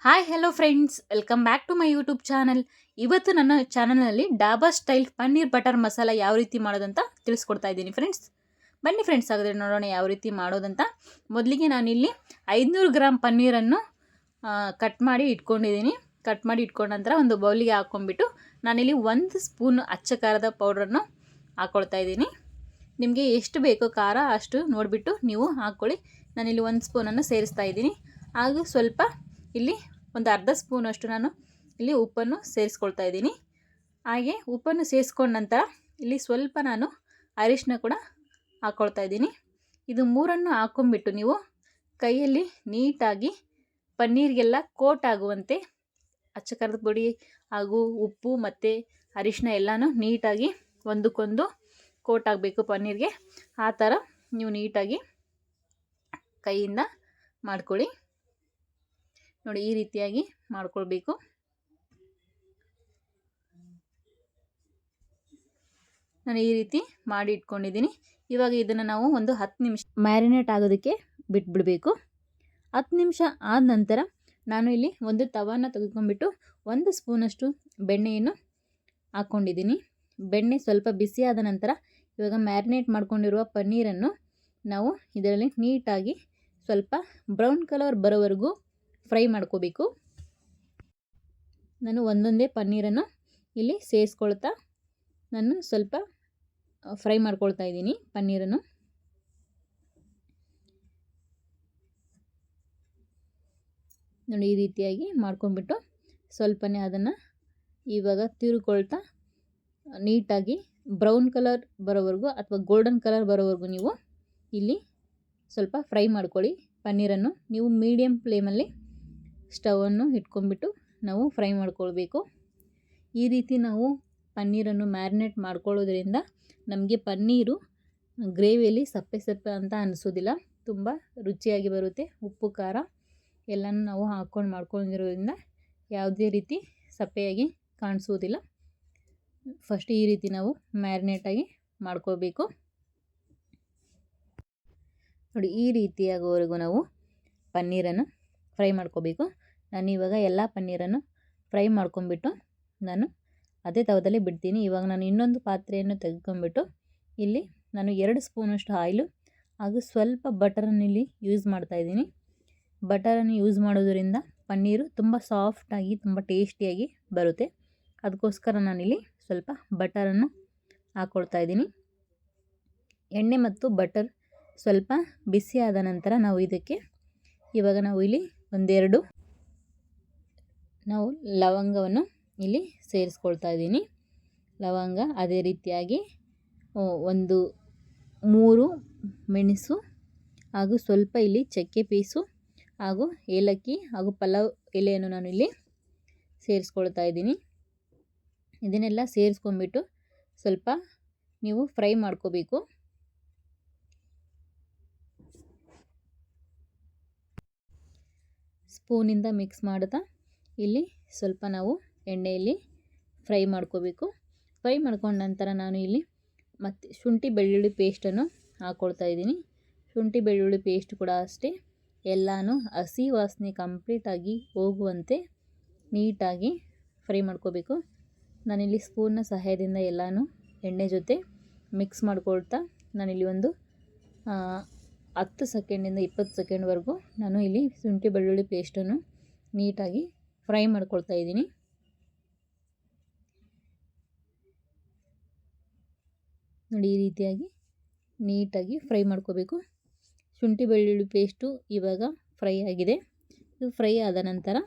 Hi hello friends, welcome back to my YouTube channel. ಇವತ್ತು ನನ್ನ ಚಾನಲ್ನಲ್ಲಿ ಡಾಬಾ ಸ್ಟೈಲ್ ಪನ್ನೀರ್ ಬಟರ್ ಮಸಾಲ ಯಾವ ರೀತಿ ಮಾಡೋದಂತ ತಿಳಿಸ್ಕೊಡ್ತಾ ಇದ್ದೀನಿ ಫ್ರೆಂಡ್ಸ್. ಬನ್ನಿ ಫ್ರೆಂಡ್ಸ್, ಹಾಗಾದರೆ ನೋಡೋಣ ಯಾವ ರೀತಿ ಮಾಡೋದಂತ. ಮೊದಲಿಗೆ ನಾನಿಲ್ಲಿ 500 ಗ್ರಾಮ್ ಪನ್ನೀರನ್ನು ಕಟ್ ಮಾಡಿ ಇಟ್ಕೊಂಡಿದ್ದೀನಿ. ಕಟ್ ಮಾಡಿ ಇಟ್ಕೊಂಡ ನಂತರ ಒಂದು ಬೌಲಿಗೆ ಹಾಕ್ಕೊಂಡ್ಬಿಟ್ಟು ನಾನಿಲ್ಲಿ 1 ಸ್ಪೂನ್ ಅಚ್ಚ ಖಾರದ ಪೌಡ್ರನ್ನು ಹಾಕ್ಕೊಳ್ತಾ ಇದ್ದೀನಿ. ನಿಮಗೆ ಎಷ್ಟು ಬೇಕೋ ಖಾರ ಅಷ್ಟು ನೋಡಿಬಿಟ್ಟು ನೀವು ಹಾಕ್ಕೊಳ್ಳಿ. ನಾನಿಲ್ಲಿ 1 ಸ್ಪೂನನ್ನು ಸೇರಿಸ್ತಾ ಇದ್ದೀನಿ. ಹಾಗೂ ಸ್ವಲ್ಪ ಇಲ್ಲಿ ಒಂದು ಅರ್ಧ ಸ್ಪೂನಷ್ಟು ನಾನು ಇಲ್ಲಿ ಉಪ್ಪನ್ನು ಸೇರಿಸ್ಕೊಳ್ತಾ ಇದ್ದೀನಿ. ಹಾಗೆ ಉಪ್ಪನ್ನು ಸೇರಿಸ್ಕೊಂಡ ನಂತರ ಇಲ್ಲಿ ಸ್ವಲ್ಪ ನಾನು ಅರಿಶಿನ ಕೂಡ ಹಾಕ್ಕೊಳ್ತಾ ಇದ್ದೀನಿ. ಇದು ಮೂರನ್ನು ಹಾಕ್ಕೊಂಡ್ಬಿಟ್ಟು ನೀವು ಕೈಯಲ್ಲಿ ನೀಟಾಗಿ ಪನ್ನೀರಿಗೆಲ್ಲ ಕೋಟ್ ಆಗುವಂತೆ ಅಚ್ಚ ಖಾರದ ಪುಡಿ ಹಾಗೂ ಉಪ್ಪು ಮತ್ತು ಅರಿಶಿನ ಎಲ್ಲನೂ ನೀಟಾಗಿ ಒಂದಕ್ಕೊಂದು ಕೋಟ್ ಆಗಬೇಕು ಪನ್ನೀರ್ಗೆ. ಆ ಥರ ನೀವು ನೀಟಾಗಿ ಕೈಯಿಂದ ಮಾಡ್ಕೊಳ್ಳಿ. ನೋಡಿ, ಈ ರೀತಿಯಾಗಿ ಮಾಡ್ಕೊಳ್ಬೇಕು. ನಾನು ಈ ರೀತಿ ಮಾಡಿ ಇಟ್ಕೊಂಡಿದ್ದೀನಿ. ಇವಾಗ ಇದನ್ನು ನಾವು ಒಂದು 10 ನಿಮಿಷ ಮ್ಯಾರಿನೇಟ್ ಆಗೋದಕ್ಕೆ ಬಿಟ್ಬಿಡಬೇಕು. 10 ನಿಮಿಷ ಆದ ನಂತರ ನಾನು ಇಲ್ಲಿ ಒಂದು ತವಾನ ತೆಗೆದುಕೊಂಡ್ಬಿಟ್ಟು 1 ಸ್ಪೂನಷ್ಟು ಬೆಣ್ಣೆಯನ್ನು ಹಾಕ್ಕೊಂಡಿದ್ದೀನಿ. ಬೆಣ್ಣೆ ಸ್ವಲ್ಪ ಬಿಸಿಯಾದ ನಂತರ ಇವಾಗ ಮ್ಯಾರಿನೇಟ್ ಮಾಡ್ಕೊಂಡಿರುವ ಪನ್ನೀರನ್ನು ನಾವು ಇದರಲ್ಲಿ ನೀಟಾಗಿ ಸ್ವಲ್ಪ ಬ್ರೌನ್ ಕಲರ್ ಬರೋವರೆಗೂ ಫ್ರೈ ಮಾಡ್ಕೋಬೇಕು. ನಾನು ಒಂದೊಂದೇ ಪನ್ನೀರನ್ನು ಇಲ್ಲಿ ಸೇರಿಸ್ಕೊಳ್ತಾ ನಾನು ಸ್ವಲ್ಪ ಫ್ರೈ ಮಾಡ್ಕೊಳ್ತಾ ಇದ್ದೀನಿ ಪನ್ನೀರನ್ನು. ನೋಡಿ, ಈ ರೀತಿಯಾಗಿ ಮಾಡ್ಕೊಂಡ್ಬಿಟ್ಟು ಸ್ವಲ್ಪನೇ ಅದನ್ನು ಇವಾಗ ತಿರುಕೊಳ್ತಾ ನೀಟಾಗಿ ಬ್ರೌನ್ ಕಲರ್ ಬರೋವರೆಗೂ ಅಥವಾ ಗೋಲ್ಡನ್ ಕಲರ್ ಬರೋವರೆಗೂ ನೀವು ಇಲ್ಲಿ ಸ್ವಲ್ಪ ಫ್ರೈ ಮಾಡ್ಕೊಳ್ಳಿ. ಪನ್ನೀರನ್ನು ನೀವು ಮೀಡಿಯಮ್ ಫ್ಲೇಮಲ್ಲಿ ಸ್ಟವನ್ನು ಇಟ್ಕೊಂಡ್ಬಿಟ್ಟು ನಾವು ಫ್ರೈ ಮಾಡ್ಕೊಳ್ಬೇಕು. ಈ ರೀತಿ ನಾವು ಪನ್ನೀರನ್ನು ಮ್ಯಾರಿನೇಟ್ ಮಾಡ್ಕೊಳ್ಳೋದ್ರಿಂದ ನಮಗೆ ಪನ್ನೀರು ಗ್ರೇವಿಯಲ್ಲಿ ಸಪ್ಪೆ ಸಪ್ಪೆ ಅಂತ ಅನಿಸೋದಿಲ್ಲ, ತುಂಬ ರುಚಿಯಾಗಿ ಬರುತ್ತೆ. ಉಪ್ಪು ಖಾರ ಎಲ್ಲನೂ ನಾವು ಹಾಕ್ಕೊಂಡು ಮಾಡ್ಕೊಂಡಿರೋದ್ರಿಂದ ಯಾವುದೇ ರೀತಿ ಸಪ್ಪೆಯಾಗಿ ಕಾಣಿಸೋದಿಲ್ಲ. ಫಸ್ಟ್ ಈ ರೀತಿ ನಾವು ಮ್ಯಾರಿನೇಟಾಗಿ ಮಾಡ್ಕೋಬೇಕು. ನೋಡಿ, ಈ ರೀತಿಯಾಗೋವರೆಗೂ ನಾವು ಪನ್ನೀರನ್ನು ಫ್ರೈ ಮಾಡ್ಕೋಬೇಕು. ನಾನು ಇವಾಗ ಎಲ್ಲ ಪನ್ನೀರನ್ನು ಫ್ರೈ ಮಾಡ್ಕೊಂಡ್ಬಿಟ್ಟು ನಾನು ಅದೇ ತವದಲ್ಲಿ ಬಿಡ್ತೀನಿ. ಇವಾಗ ನಾನು ಇನ್ನೊಂದು ಪಾತ್ರೆಯನ್ನು ತೆಗೆದುಕೊಂಡ್ಬಿಟ್ಟು ಇಲ್ಲಿ ನಾನು 2 ಸ್ಪೂನಷ್ಟು ಆಯಿಲು ಹಾಗೂ ಸ್ವಲ್ಪ ಬಟರನ್ನು ಇಲ್ಲಿ ಯೂಸ್ ಮಾಡ್ತಾಯಿದ್ದೀನಿ. ಬಟರನ್ನು ಯೂಸ್ ಮಾಡೋದರಿಂದ ಪನ್ನೀರು ತುಂಬ ಸಾಫ್ಟಾಗಿ ತುಂಬ ಟೇಸ್ಟಿಯಾಗಿ ಬರುತ್ತೆ. ಅದಕ್ಕೋಸ್ಕರ ನಾನಿಲ್ಲಿ ಸ್ವಲ್ಪ ಬಟರನ್ನು ಹಾಕ್ಕೊಳ್ತಾ ಇದ್ದೀನಿ. ಎಣ್ಣೆ ಮತ್ತು ಬಟರ್ ಸ್ವಲ್ಪ ಬಿಸಿಯಾದ ನಂತರ ನಾವು ಇದಕ್ಕೆ ಇವಾಗ ನಾವು ಇಲ್ಲಿ ಒಂದೆರಡು ನಾವು ಲವಂಗವನ್ನು ಇಲ್ಲಿ ಸೇರಿಸ್ಕೊಳ್ತಾ ಇದ್ದೀನಿ. ಲವಂಗ, ಅದೇ ರೀತಿಯಾಗಿ 3 ಮೆಣಸು ಹಾಗೂ ಸ್ವಲ್ಪ ಇಲ್ಲಿ ಚಕ್ಕೆ ಪೀಸು ಹಾಗೂ ಏಲಕ್ಕಿ ಹಾಗೂ ಪಲಾವ್ ಎಲೆಯನ್ನು ನಾನು ಇಲ್ಲಿ ಸೇರಿಸ್ಕೊಳ್ತಾ ಇದ್ದೀನಿ. ಇದನ್ನೆಲ್ಲ ಸೇರಿಸ್ಕೊಂಡ್ಬಿಟ್ಟು ಸ್ವಲ್ಪ ನೀವು ಫ್ರೈ ಮಾಡ್ಕೋಬೇಕು. ಸ್ಪೂನಿಂದ ಮಿಕ್ಸ್ ಮಾಡ್ತಾ ಇಲ್ಲಿ ಸ್ವಲ್ಪ ನಾವು ಎಣ್ಣೆಯಲ್ಲಿ ಫ್ರೈ ಮಾಡ್ಕೋಬೇಕು. ಫ್ರೈ ಮಾಡ್ಕೊಂಡ ನಂತರ ನಾನು ಇಲ್ಲಿ ಮತ್ತು ಶುಂಠಿ ಬೆಳ್ಳುಳ್ಳಿ ಪೇಸ್ಟನ್ನು ಹಾಕ್ಕೊಳ್ತಾ ಇದ್ದೀನಿ. ಶುಂಠಿ ಬೆಳ್ಳುಳ್ಳಿ ಪೇಸ್ಟ್ ಕೂಡ ಅಷ್ಟೇ ಎಲ್ಲನೂ ಹಸಿ ವಾಸನೆ ಕಂಪ್ಲೀಟಾಗಿ ಹೋಗುವಂತೆ ನೀಟಾಗಿ ಫ್ರೈ ಮಾಡ್ಕೋಬೇಕು. ನಾನಿಲ್ಲಿ ಸ್ಪೂನ್ನ ಸಹಾಯದಿಂದ ಎಲ್ಲನೂ ಎಣ್ಣೆ ಜೊತೆ ಮಿಕ್ಸ್ ಮಾಡ್ಕೊಳ್ತಾ ನಾನಿಲ್ಲಿ ಒಂದು 10 ಸೆಕೆಂಡಿಂದ 20 ಸೆಕೆಂಡ್ವರೆಗೂ ನಾನು ಇಲ್ಲಿ ಶುಂಠಿ ಬೆಳ್ಳುಳ್ಳಿ ಪೇಸ್ಟನ್ನು ನೀಟಾಗಿ ಫ್ರೈ ಮಾಡ್ಕೊಳ್ತಾ ಇದ್ದೀನಿ. ನೋಡಿ, ಈ ರೀತಿಯಾಗಿ ನೀಟಾಗಿ ಫ್ರೈ ಮಾಡ್ಕೋಬೇಕು. ಶುಂಠಿ ಬೆಳ್ಳುಳ್ಳಿ ಪೇಸ್ಟು ಇವಾಗ ಫ್ರೈ ಆಗಿದೆ. ಇದು ಫ್ರೈ ಆದ ನಂತರ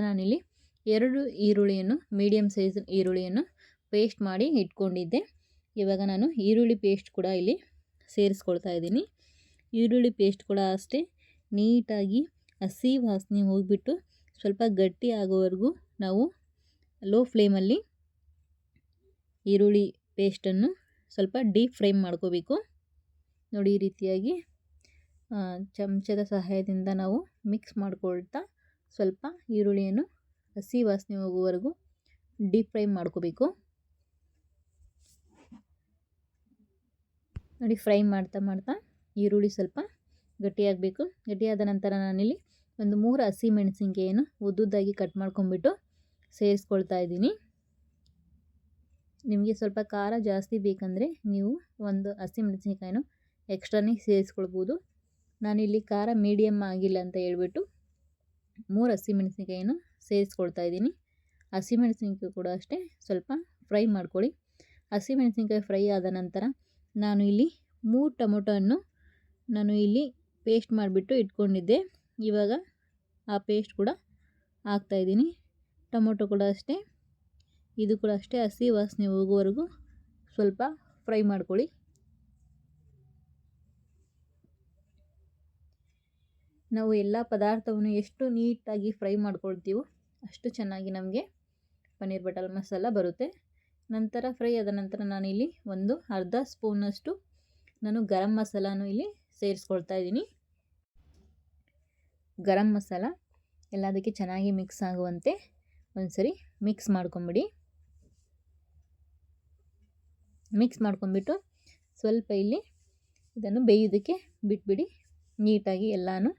ನಾನಿಲ್ಲಿ 2 ಈರುಳ್ಳಿಯನ್ನು ಮೀಡಿಯಮ್ ಸೈಜ್ ಈರುಳ್ಳಿಯನ್ನು ಪೇಸ್ಟ್ ಮಾಡಿ ಇಟ್ಕೊಂಡಿದ್ದೆ. ಇವಾಗ ನಾನು ಈರುಳ್ಳಿ ಪೇಸ್ಟ್ ಕೂಡ ಇಲ್ಲಿ ಸೇರಿಸ್ಕೊಳ್ತಾ ಇದ್ದೀನಿ. ಈರುಳ್ಳಿ ಪೇಸ್ಟ್ ಕೂಡ ಅಷ್ಟೇ ನೀಟಾಗಿ ಹಸಿ ವಾಸನೆ ಹೋಗಿಬಿಟ್ಟು ಸ್ವಲ್ಪ ಗಟ್ಟಿ ಆಗೋವರೆಗೂ ನಾವು ಲೋ ಫ್ಲೇಮಲ್ಲಿ ಈರುಳ್ಳಿ ಪೇಸ್ಟನ್ನು ಸ್ವಲ್ಪ ಡೀಪ್ ಫ್ರೈ ಮಾಡ್ಕೋಬೇಕು. ನೋಡಿ, ಈ ರೀತಿಯಾಗಿ ಚಮಚದ ಸಹಾಯದಿಂದ ನಾವು ಮಿಕ್ಸ್ ಮಾಡ್ಕೊಳ್ತಾ ಸ್ವಲ್ಪ ಈರುಳ್ಳಿಯನ್ನು ಹಸಿ ವಾಸನೆ ಹೋಗುವವರೆಗೂ ಡೀಪ್ ಫ್ರೈ ಮಾಡ್ಕೋಬೇಕು. ನೋಡಿ, ಫ್ರೈ ಮಾಡ್ತಾ ಈರುಳ್ಳಿ ಸ್ವಲ್ಪ ಗಟ್ಟಿಯಾಗಬೇಕು. ಗಟ್ಟಿಯಾದ ನಂತರ ನಾನಿಲ್ಲಿ ಒಂದು 3 ಹಸಿಮೆಣಸಿನ್ಕಾಯಿಯನ್ನು ಉದ್ದುದ್ದಾಗಿ ಕಟ್ ಮಾಡ್ಕೊಂಬಿಟ್ಟು ಸೇರಿಸ್ಕೊಳ್ತಾ ಇದ್ದೀನಿ. ನಿಮಗೆ ಸ್ವಲ್ಪ ಖಾರ ಜಾಸ್ತಿ ಬೇಕಂದರೆ ನೀವು ಒಂದು ಹಸಿಮೆಣಸಿನ್ಕಾಯಿನ ಎಕ್ಸ್ಟ್ರಾನೇ ಸೇರಿಸ್ಕೊಳ್ಬೋದು. ನಾನಿಲ್ಲಿ ಖಾರ ಮೀಡಿಯಮ್ ಆಗಿಲ್ಲ ಅಂತ ಹೇಳ್ಬಿಟ್ಟು 3 ಹಸಿಮೆಣಸಿನ್ಕಾಯಿನ ಸೇರಿಸ್ಕೊಳ್ತಾ ಇದ್ದೀನಿ. ಹಸಿಮೆಣಸಿನ್ಕಾಯಿ ಕೂಡ ಅಷ್ಟೇ ಸ್ವಲ್ಪ ಫ್ರೈ ಮಾಡ್ಕೊಳ್ಳಿ. ಹಸಿಮೆಣಸಿನ್ಕಾಯಿ ಫ್ರೈ ಆದ ನಂತರ ನಾನು ಇಲ್ಲಿ 3 ಟೊಮೊಟೊ ಹಣ್ಣು ನಾನು ಇಲ್ಲಿ ಪೇಸ್ಟ್ ಮಾಡಿಬಿಟ್ಟು ಇಟ್ಕೊಂಡಿದ್ದೆ. ಇವಾಗ ಆ ಪೇಸ್ಟ್ ಕೂಡ ಹಾಕ್ತಾಯಿದ್ದೀನಿ. ಟೊಮೊಟೊ ಕೂಡ ಅಷ್ಟೇ, ಇದು ಕೂಡ ಅಷ್ಟೇ ಹಸಿ ವಾಸನೆ ಹೋಗುವವರೆಗೂ ಸ್ವಲ್ಪ ಫ್ರೈ ಮಾಡ್ಕೊಳ್ಳಿ. ನಾವು ಎಲ್ಲ ಪದಾರ್ಥವನ್ನು ಎಷ್ಟು ನೀಟಾಗಿ ಫ್ರೈ ಮಾಡ್ಕೊಳ್ತೀವೋ ಅಷ್ಟು ಚೆನ್ನಾಗಿ ನಮಗೆ ಪನ್ನೀರ್ ಬಟರ್ ಮಸಾಲ ಬರುತ್ತೆ. ನಂತರ ಫ್ರೈ ಆದ ನಂತರ ನಾನಿಲ್ಲಿ ಒಂದು ಅರ್ಧ ಸ್ಪೂನಷ್ಟು ನಾನು ಗರಂ ಮಸಾಲಾನು ಇಲ್ಲಿ ಸೇರಿಸ್ಕೊಳ್ತಾ ಇದ್ದೀನಿ. ಗರಂ ಮಸಾಲ ಎಲ್ಲದಕ್ಕೆ ಚೆನ್ನಾಗಿ ಮಿಕ್ಸ್ ಆಗುವಂತೆ ಒಂದ್ಸರಿ ಮಿಕ್ಸ್ ಮಾಡ್ಕೊಂಬಿಡಿ. ಮಿಕ್ಸ್ ಮಾಡ್ಕೊಂಬಿಟ್ಟು ಸ್ವಲ್ಪ ಇಲ್ಲಿ ಇದನ್ನು ಬೇಯೋದಕ್ಕೆ ಬಿಟ್ಬಿಡಿ. ನೀಟಾಗಿ ಎಲ್ಲನೂ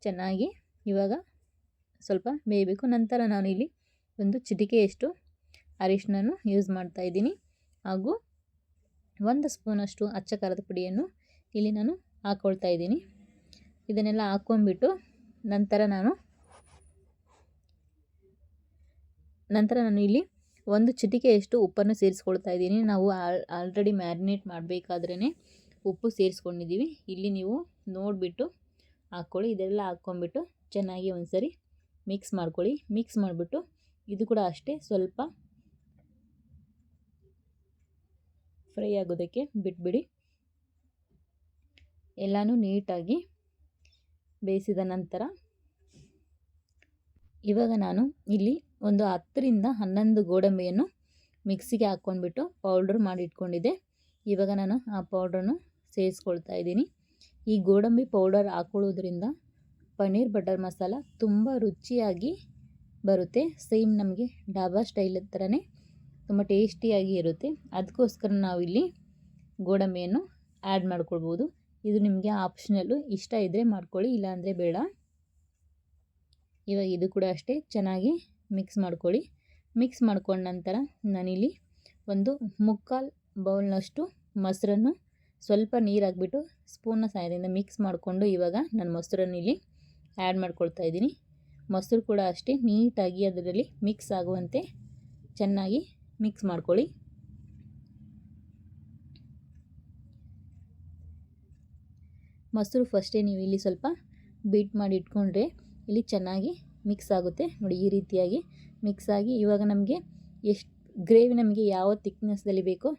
ಚೆನ್ನಾಗಿ ಇವಾಗ ಸ್ವಲ್ಪ ಬೇಯಬೇಕು. ನಂತರ ನಾನು ಇಲ್ಲಿ ಒಂದು ಚಿಟಿಕೆಯಷ್ಟು ಅರಿಶಿನನ್ನು ಯೂಸ್ ಮಾಡ್ತಾ ಇದ್ದೀನಿ ಹಾಗೂ 1 ಸ್ಪೂನಷ್ಟು ಅಚ್ಚ ಖಾರದ ಪುಡಿಯನ್ನು ಇಲ್ಲಿ ನಾನು ಹಾಕ್ಕೊಳ್ತಾ ಇದ್ದೀನಿ. ಇದನ್ನೆಲ್ಲ ಹಾಕ್ಕೊಂಡ್ಬಿಟ್ಟು ನಂತರ ನಾನು ಇಲ್ಲಿ ಒಂದು ಚಿಟಿಕೆಯಷ್ಟು ಉಪ್ಪನ್ನು ಸೇರಿಸ್ಕೊಳ್ತಾ ಇದ್ದೀನಿ. ನಾವು ಆಲ್ರೆಡಿ ಮ್ಯಾರಿನೇಟ್ ಮಾಡಬೇಕಾದ್ರೇ ಉಪ್ಪು ಸೇರಿಸ್ಕೊಂಡಿದ್ದೀವಿ. ಇಲ್ಲಿ ನೀವು ನೋಡಿಬಿಟ್ಟು ಹಾಕ್ಕೊಳ್ಳಿ. ಇದೆಲ್ಲ ಹಾಕ್ಕೊಂಬಿಟ್ಟು ಚೆನ್ನಾಗಿ ಒಂದ್ಸರಿ ಮಿಕ್ಸ್ ಮಾಡ್ಕೊಳ್ಳಿ. ಮಿಕ್ಸ್ ಮಾಡಿಬಿಟ್ಟು ಇದು ಕೂಡ ಅಷ್ಟೇ ಸ್ವಲ್ಪ ಫ್ರೈ ಆಗೋದಕ್ಕೆ ಬಿಟ್ಬಿಡಿ. ಎಲ್ಲನೂ ನೀಟಾಗಿ ಬೇಯಿಸಿದ ನಂತರ ಇವಾಗ ನಾನು ಇಲ್ಲಿ ಒಂದು 10 ರಿಂದ 11 ಗೋಡಂಬಿಯನ್ನು ಮಿಕ್ಸಿಗೆ ಹಾಕ್ಕೊಂಡ್ಬಿಟ್ಟು ಪೌಡ್ರ್ ಮಾಡಿ ಇಟ್ಕೊಂಡಿದ್ದೆ. ಇವಾಗ ನಾನು ಆ ಪೌಡ್ರನ್ನು ಸೇರಿಸ್ಕೊಳ್ತಾ ಇದ್ದೀನಿ. ಈ ಗೋಡಂಬಿ ಪೌಡರ್ ಹಾಕೊಳ್ಳೋದ್ರಿಂದ ಪನ್ನೀರ್ ಬಟರ್ ಮಸಾಲ ತುಂಬ ರುಚಿಯಾಗಿ ಬರುತ್ತೆ. ಸೇಮ್ ನಮಗೆ ಡಾಬಾ ಸ್ಟೈಲ್ ಥರನೇ ತುಂಬ ಟೇಸ್ಟಿಯಾಗಿ ಇರುತ್ತೆ. ಅದಕ್ಕೋಸ್ಕರ ನಾವಿಲ್ಲಿ ಗೋಡಂಬಿಯನ್ನು ಆ್ಯಡ್ ಮಾಡ್ಕೊಳ್ಬೋದು. ಇದು ನಿಮಗೆ ಆಪ್ಷನಲ್ಲು, ಇಷ್ಟ ಇದ್ದರೆ ಮಾಡ್ಕೊಳ್ಳಿ, ಇಲ್ಲಾಂದರೆ ಬೇಡ. ಇವಾಗ ಇದು ಕೂಡ ಅಷ್ಟೇ ಚೆನ್ನಾಗಿ ಮಿಕ್ಸ್ ಮಾಡ್ಕೊಳ್ಳಿ. ಮಿಕ್ಸ್ ಮಾಡ್ಕೊಂಡ ನಂತರ ನಾನಿಲ್ಲಿ ಒಂದು 3/4 ಬೌಲ್ನಷ್ಟು ಮೊಸರನ್ನು ಸ್ವಲ್ಪ ನೀರು ಹಾಕ್ಬಿಟ್ಟು ಸ್ಪೂನ್ನ ಸಹಾಯದಿಂದ ಮಿಕ್ಸ್ ಮಾಡಿಕೊಂಡು ಇವಾಗ ನಾನು ಮೊಸರನ್ನು ಇಲ್ಲಿ ಆ್ಯಡ್ ಮಾಡ್ಕೊಳ್ತಾ ಇದ್ದೀನಿ. ಮೊಸರು ಕೂಡ ಅಷ್ಟೇ ನೀಟಾಗಿ ಅದರಲ್ಲಿ ಮಿಕ್ಸ್ ಆಗುವಂತೆ ಚೆನ್ನಾಗಿ ಮಿಕ್ಸ್ ಮಾಡ್ಕೊಳ್ಳಿ. ಮೊಸರು ಫಸ್ಟೇ ನೀವು ಇಲ್ಲಿ ಸ್ವಲ್ಪ ಬೀಟ್ ಮಾಡಿ ಇಟ್ಕೊಂಡ್ರೆ ಇಲ್ಲಿ ಚೆನ್ನಾಗಿ ಮಿಕ್ಸ್ ಆಗುತ್ತೆ. ನೋಡಿ ಈ ರೀತಿಯಾಗಿ ಮಿಕ್ಸ್ ಆಗಿ ಇವಾಗ ನಮಗೆ ಎಷ್ಟು ಗ್ರೇವಿ ನಮಗೆ ಯಾವ ಥಿಕ್ನೆಸ್ಸಲ್ಲಿ ಬೇಕೋ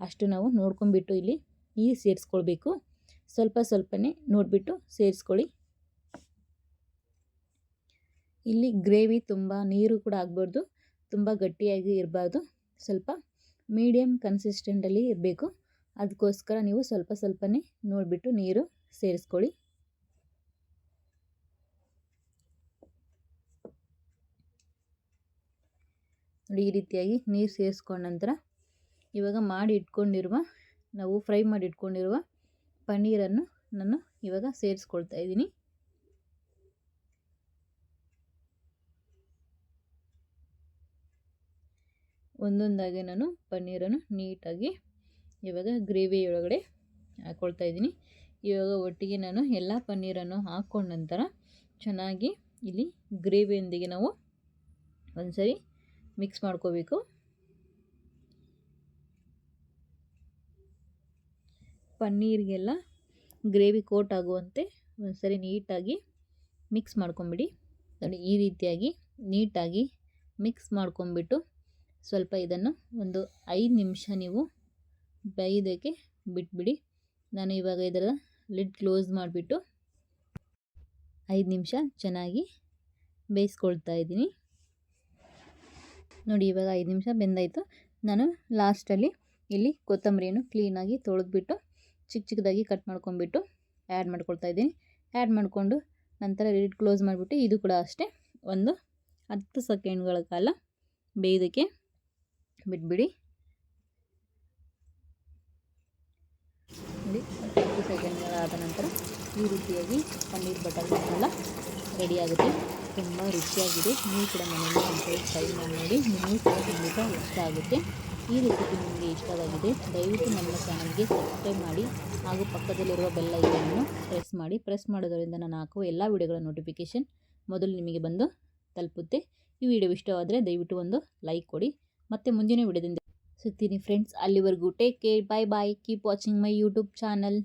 ಅಷ್ಟು ನಾವು ನೋಡ್ಕೊಂಬಿಟ್ಟು ಇಲ್ಲಿ ನೀರು ಸೇರಿಸ್ಕೊಳ್ಬೇಕು. ಸ್ವಲ್ಪ ಸ್ವಲ್ಪನೇ ನೋಡಿಬಿಟ್ಟು ಸೇರಿಸ್ಕೊಳ್ಳಿ. ಇಲ್ಲಿ ಗ್ರೇವಿ ತುಂಬ ನೀರು ಕೂಡ ಆಗಬಾರ್ದು, ತುಂಬ ಗಟ್ಟಿಯಾಗಿ ಇರಬಾರ್ದು, ಸ್ವಲ್ಪ ಮೀಡಿಯಮ್ ಕನ್ಸಿಸ್ಟೆಂಟಲ್ಲಿ ಇರಬೇಕು. ಅದಕ್ಕೋಸ್ಕರ ನೀವು ಸ್ವಲ್ಪ ಸ್ವಲ್ಪನೇ ನೋಡಿಬಿಟ್ಟು ನೀರು ಸೇರಿಸ್ಕೊಳ್ಳಿ. ನೋಡಿ ಈ ರೀತಿಯಾಗಿ ನೀರು ಸೇರಿಸ್ಕೊಂಡ ನಂತರ ಇವಾಗ ನಾವು ಫ್ರೈ ಮಾಡಿ ಇಟ್ಕೊಂಡಿರುವ ಪನ್ನೀರನ್ನು ನಾನು ಇವಾಗ ಸೇರಿಸ್ಕೊಳ್ತಾ ಇದ್ದೀನಿ. ಒಂದೊಂದಾಗಿ ನಾನು ಪನ್ನೀರನ್ನು ನೀಟಾಗಿ ಇವಾಗ ಗ್ರೇವಿ ಒಳಗಡೆ ಹಾಕ್ಕೊಳ್ತಾ ಇದ್ದೀನಿ. ಇವಾಗ ಒಟ್ಟಿಗೆ ನಾನು ಎಲ್ಲ ಪನ್ನೀರನ್ನು ಹಾಕ್ಕೊಂಡ ನಂತರ ಚೆನ್ನಾಗಿ ಇಲ್ಲಿ ಗ್ರೇವಿಯೊಂದಿಗೆ ನಾವು ಒಂದ್ಸರಿ ಮಿಕ್ಸ್ ಮಾಡ್ಕೋಬೇಕು. ಪನ್ನೀರಿಗೆಲ್ಲ ಗ್ರೇವಿ ಕೋಟ್ ಆಗುವಂತೆ ಒಂದ್ಸರಿ ನೀಟಾಗಿ ಮಿಕ್ಸ್ ಮಾಡ್ಕೊಂಬಿಡಿ. ನೋಡಿ ಈ ರೀತಿಯಾಗಿ ನೀಟಾಗಿ ಮಿಕ್ಸ್ ಮಾಡ್ಕೊಂಬಿಟ್ಟು ಸ್ವಲ್ಪ ಇದನ್ನು ಒಂದು 5 ನಿಮಿಷ ನೀವು ಬೇಯೋದಕ್ಕೆ ಬಿಟ್ಬಿಡಿ. ನಾನು ಇವಾಗ ಇದರ ಲಿಡ್ ಕ್ಲೋಸ್ ಮಾಡಿಬಿಟ್ಟು 5 ನಿಮಿಷ ಚೆನ್ನಾಗಿ ಬೇಯಿಸ್ಕೊಳ್ತಾ ಇದ್ದೀನಿ. ನೋಡಿ ಇವಾಗ 5 ನಿಮಿಷ ಬೆಂದಾಯಿತು. ನಾನು ಲಾಸ್ಟಲ್ಲಿ ಇಲ್ಲಿ ಕೊತ್ತಂಬರಿಯನ್ನು ಕ್ಲೀನಾಗಿ ತೊಳೆದ್ಬಿಟ್ಟು ಚಿಕ್ಕದಾಗಿ ಕಟ್ ಮಾಡ್ಕೊಂಬಿಟ್ಟು ಆ್ಯಡ್ ಮಾಡ್ಕೊಳ್ತಾ ಇದ್ದೀನಿ. ಆ್ಯಡ್ ಮಾಡಿಕೊಂಡು ನಂತರ ಲಿಡ್ ಕ್ಲೋಸ್ ಮಾಡಿಬಿಟ್ಟು ಇದು ಕೂಡ ಅಷ್ಟೇ ಒಂದು 10 ಸೆಕೆಂಡ್ಗಳ ಕಾಲ ಬೇಯೋದಕ್ಕೆ ಬಿಟ್ಬಿಡಿ. ನೋಡಿ 10 ಸೆಕೆಂಡ್ಗಳಾದ ನಂತರ ಈ ರೀತಿಯಾಗಿ ಪನ್ನೀರ್ ಬಟರ್ ಮಸಾಲ ರೆಡಿಯಾಗುತ್ತೆ. ತುಂಬ ರುಚಿಯಾಗಿದೆ. ನೀವು ಕೂಡ ಮನೆಯಲ್ಲಿ ಒಂದ್ಸರಿ ಟ್ರೈ ಮಾಡಿ ನೋಡಿ. ನಿಮಗೂ ಕೂಡ ಖಂಡಿತ ಇಷ್ಟ ಆಗುತ್ತೆ. ಈ ರೆಸಿಪಿ ನಿಮಗೆ ಇಷ್ಟವಾಗಿದೆ ದಯವಿಟ್ಟು ನನ್ನ ಚಾನಲ್ಗೆ ಸಬ್ಸ್ಕ್ರೈಬ್ ಮಾಡಿ ಹಾಗೂ ಪಕ್ಕದಲ್ಲಿರುವ ಬೆಲ್ ಐಕಾನನ್ನು ಪ್ರೆಸ್ ಮಾಡೋದರಿಂದ ನಾನು ಹಾಕುವ ಎಲ್ಲ ವಿಡಿಯೋಗಳ ನೋಟಿಫಿಕೇಷನ್ ಮೊದಲು ನಿಮಗೆ ಬಂದು ತಲುಪುತ್ತೆ. ಈ ವಿಡಿಯೋ ಇಷ್ಟವಾದರೆ ದಯವಿಟ್ಟು ಒಂದು ಲೈಕ್ ಕೊಡಿ. ಮತ್ತೆ ಮುಂದಿನ ವಿಡಿಯೋದಿಂದ ಸಿಗ್ತೀನಿ ಫ್ರೆಂಡ್ಸ್. ಅಲ್ಲಿವರೆಗೂ take care. Bye bye. Keep watching my YouTube channel.